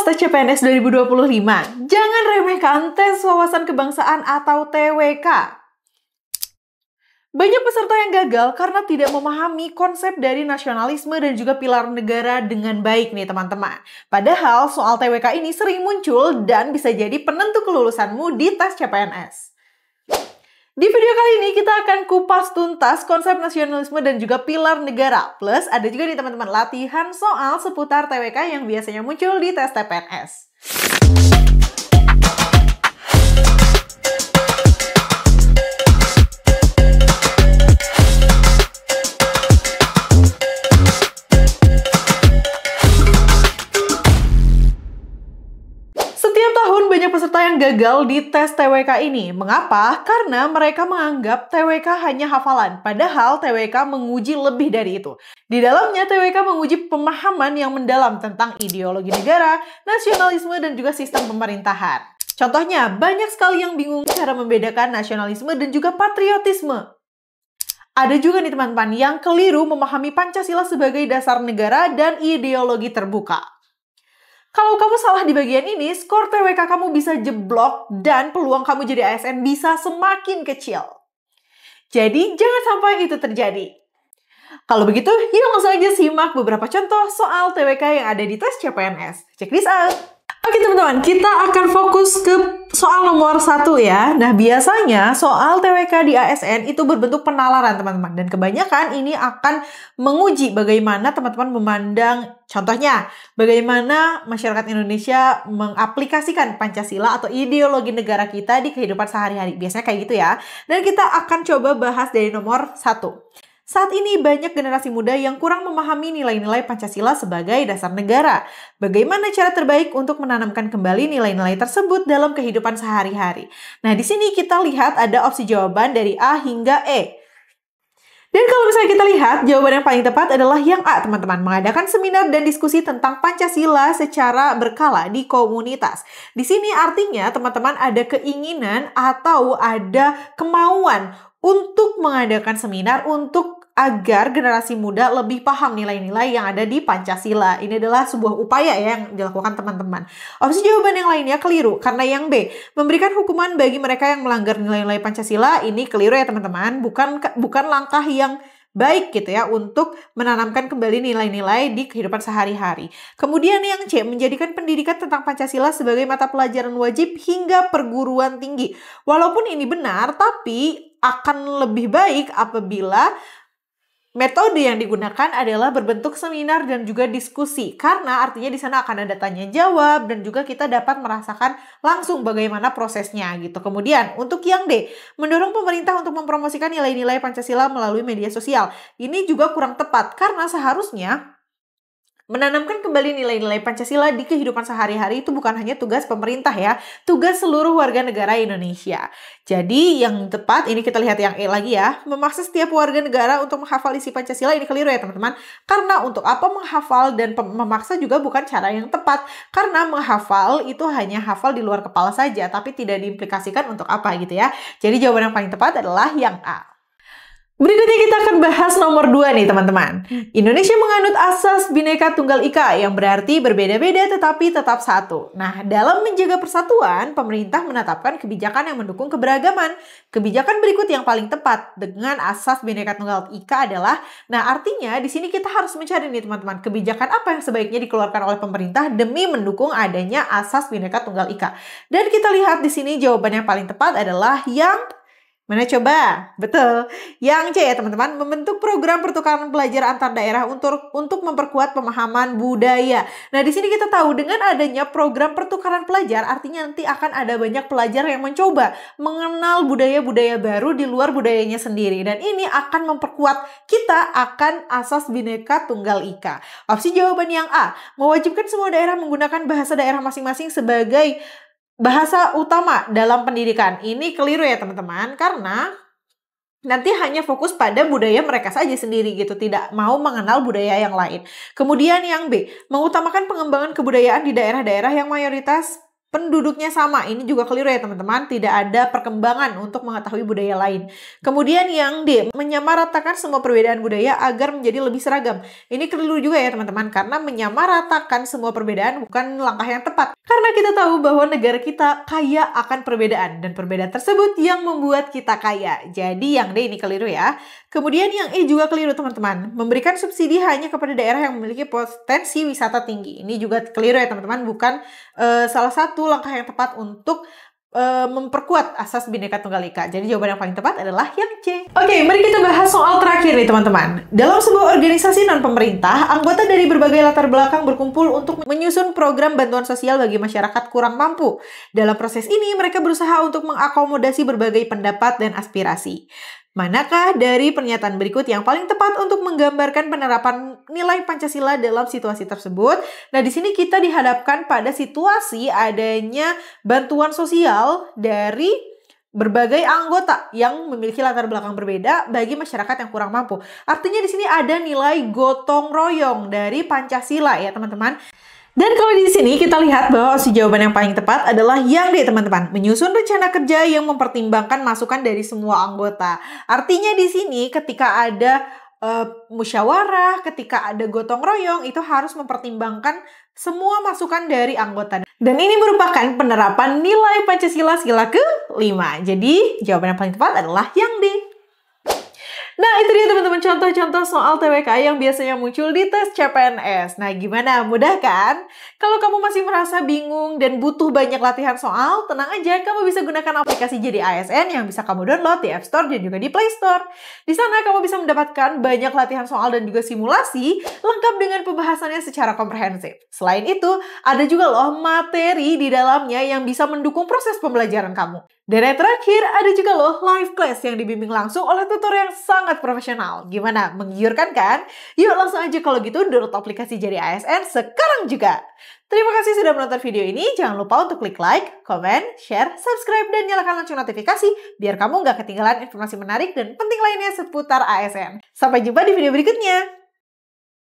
tes CPNS 2025, jangan remehkan tes wawasan kebangsaan atau TWK. Banyak peserta yang gagal karena tidak memahami konsep dari nasionalisme dan juga pilar negara dengan baik nih teman-teman. Padahal soal TWK ini sering muncul dan bisa jadi penentu kelulusanmu di tes CPNS. Di video kali ini kita akan kupas tuntas konsep nasionalisme dan juga pilar negara. Plus ada juga nih teman-teman latihan soal seputar TWK yang biasanya muncul di tes CPNS. Setiap tahun banyak peserta yang gagal di tes TWK ini. Mengapa? Karena mereka menganggap TWK hanya hafalan, padahal TWK menguji lebih dari itu. Di dalamnya TWK menguji pemahaman yang mendalam tentang ideologi negara, nasionalisme, dan juga sistem pemerintahan. Contohnya, banyak sekali yang bingung cara membedakan nasionalisme dan juga patriotisme. Ada juga nih teman-teman yang keliru memahami Pancasila sebagai dasar negara dan ideologi terbuka. Kalau kamu salah di bagian ini, skor TWK kamu bisa jeblok dan peluang kamu jadi ASN bisa semakin kecil. Jadi, jangan sampai itu terjadi. Kalau begitu, yuk langsung aja simak beberapa contoh soal TWK yang ada di tes CPNS. Check this out! Oke teman-teman, kita akan fokus ke soal nomor 1 ya. Nah, biasanya soal TWK di ASN itu berbentuk penalaran teman-teman. Dan kebanyakan ini akan menguji bagaimana teman-teman memandang, contohnya, bagaimana masyarakat Indonesia mengaplikasikan Pancasila atau ideologi negara kita di kehidupan sehari-hari. Biasanya kayak gitu ya. Dan kita akan coba bahas dari nomor 1. Saat ini banyak generasi muda yang kurang memahami nilai-nilai Pancasila sebagai dasar negara. Bagaimana cara terbaik untuk menanamkan kembali nilai-nilai tersebut dalam kehidupan sehari-hari? Nah, di sini kita lihat ada opsi jawaban dari A hingga E. Dan kalau misalnya kita lihat, jawaban yang paling tepat adalah yang A, teman-teman. Mengadakan seminar dan diskusi tentang Pancasila secara berkala di komunitas. Di sini artinya teman-teman ada keinginan atau ada kemauan untuk mengadakan seminar agar generasi muda lebih paham nilai-nilai yang ada di Pancasila. Ini adalah sebuah upaya ya yang dilakukan teman-teman. Opsi jawaban yang lainnya keliru, karena yang B, memberikan hukuman bagi mereka yang melanggar nilai-nilai Pancasila, ini keliru ya teman-teman. Bukan langkah yang baik gitu ya untuk menanamkan kembali nilai-nilai di kehidupan sehari-hari. Kemudian yang C, menjadikan pendidikan tentang Pancasila sebagai mata pelajaran wajib hingga perguruan tinggi. Walaupun ini benar, tapi akan lebih baik apabila metode yang digunakan adalah berbentuk seminar dan juga diskusi. Karena artinya di sana akan ada tanya jawab dan juga kita dapat merasakan langsung bagaimana prosesnya gitu. Kemudian untuk yang D, mendorong pemerintah untuk mempromosikan nilai-nilai Pancasila melalui media sosial. Ini juga kurang tepat karena seharusnya menanamkan kembali nilai-nilai Pancasila di kehidupan sehari-hari itu bukan hanya tugas pemerintah ya, tugas seluruh warga negara Indonesia. Jadi yang tepat, ini kita lihat yang E lagi ya, memaksa setiap warga negara untuk menghafal isi Pancasila, ini keliru ya teman-teman. Karena untuk apa menghafal dan memaksa juga bukan cara yang tepat. Karena menghafal itu hanya hafal di luar kepala saja, tapi tidak diimplikasikan untuk apa gitu ya. Jadi jawaban yang paling tepat adalah yang A. Berikutnya kita akan bahas nomor 2 nih teman-teman. Indonesia menganut asas Bhinneka Tunggal Ika yang berarti berbeda-beda tetapi tetap satu. Nah, dalam menjaga persatuan, pemerintah menetapkan kebijakan yang mendukung keberagaman. Kebijakan berikut yang paling tepat dengan asas Bhinneka Tunggal Ika adalah, nah artinya di sini kita harus mencari nih teman-teman, kebijakan apa yang sebaiknya dikeluarkan oleh pemerintah demi mendukung adanya asas Bhinneka Tunggal Ika. Dan kita lihat di sini jawaban yang paling tepat adalah yang mana coba? Betul. Yang C ya teman-teman, membentuk program pertukaran pelajar antar daerah untuk memperkuat pemahaman budaya. Nah, di sini kita tahu dengan adanya program pertukaran pelajar, artinya nanti akan ada banyak pelajar yang mencoba mengenal budaya-budaya baru di luar budayanya sendiri. Dan ini akan memperkuat kita akan asas Bhinneka Tunggal Ika. Opsi jawaban yang A, mewajibkan semua daerah menggunakan bahasa daerah masing-masing sebagai bahasa utama dalam pendidikan. Ini keliru ya teman-teman, karena nanti hanya fokus pada budaya mereka saja sendiri gitu, tidak mau mengenal budaya yang lain. Kemudian yang B, mengutamakan pengembangan kebudayaan di daerah-daerah yang mayoritas penduduknya sama. Ini juga keliru ya teman-teman, tidak ada perkembangan untuk mengetahui budaya lain. Kemudian yang D, menyamaratakan semua perbedaan budaya agar menjadi lebih seragam. Ini keliru juga ya teman-teman, karena menyamaratakan semua perbedaan bukan langkah yang tepat. Karena kita tahu bahwa negara kita kaya akan perbedaan, dan perbedaan tersebut yang membuat kita kaya. Jadi yang D ini keliru ya. Kemudian yang E juga keliru teman-teman, memberikan subsidi hanya kepada daerah yang memiliki potensi wisata tinggi. Ini juga keliru ya teman-teman, bukan salah satu langkah yang tepat untuk memperkuat asas Bhinneka Tunggal Ika. Jadi jawaban yang paling tepat adalah yang C. Oke, mari kita bahas soal terakhir nih teman-teman. Dalam sebuah organisasi non-pemerintah, anggota dari berbagai latar belakang berkumpul untuk menyusun program bantuan sosial bagi masyarakat kurang mampu. Dalam proses ini, mereka berusaha untuk mengakomodasi berbagai pendapat dan aspirasi. Manakah dari pernyataan berikut yang paling tepat untuk menggambarkan penerapan nilai Pancasila dalam situasi tersebut? Nah, di sini kita dihadapkan pada situasi adanya bantuan sosial dari berbagai anggota yang memiliki latar belakang berbeda bagi masyarakat yang kurang mampu. Artinya di sini ada nilai gotong royong dari Pancasila ya, teman-teman. Dan kalau di sini kita lihat bahwa si jawaban yang paling tepat adalah yang D, teman-teman. Menyusun rencana kerja yang mempertimbangkan masukan dari semua anggota. Artinya di sini ketika ada musyawarah, ketika ada gotong royong, itu harus mempertimbangkan semua masukan dari anggota. Dan ini merupakan penerapan nilai Pancasila sila ke-5. Jadi jawaban yang paling tepat adalah yang D. Nah, itu dia teman-teman contoh-contoh soal TWK yang biasanya muncul di tes CPNS. Nah, gimana? Mudah kan? Kalau kamu masih merasa bingung dan butuh banyak latihan soal, tenang aja, kamu bisa gunakan aplikasi Jadi ASN yang bisa kamu download di App Store dan juga di Play Store. Di sana kamu bisa mendapatkan banyak latihan soal dan juga simulasi lengkap dengan pembahasannya secara komprehensif. Selain itu, ada juga loh materi di dalamnya yang bisa mendukung proses pembelajaran kamu. Dan yang terakhir, ada juga loh live class yang dibimbing langsung oleh tutor yang sangat profesional. Gimana? Menggiurkan kan? Yuk langsung aja kalau gitu download aplikasi Jadi ASN sekarang juga. Terima kasih sudah menonton video ini. Jangan lupa untuk klik like, komen, share, subscribe, dan nyalakan lonceng notifikasi biar kamu nggak ketinggalan informasi menarik dan penting lainnya seputar ASN. Sampai jumpa di video berikutnya.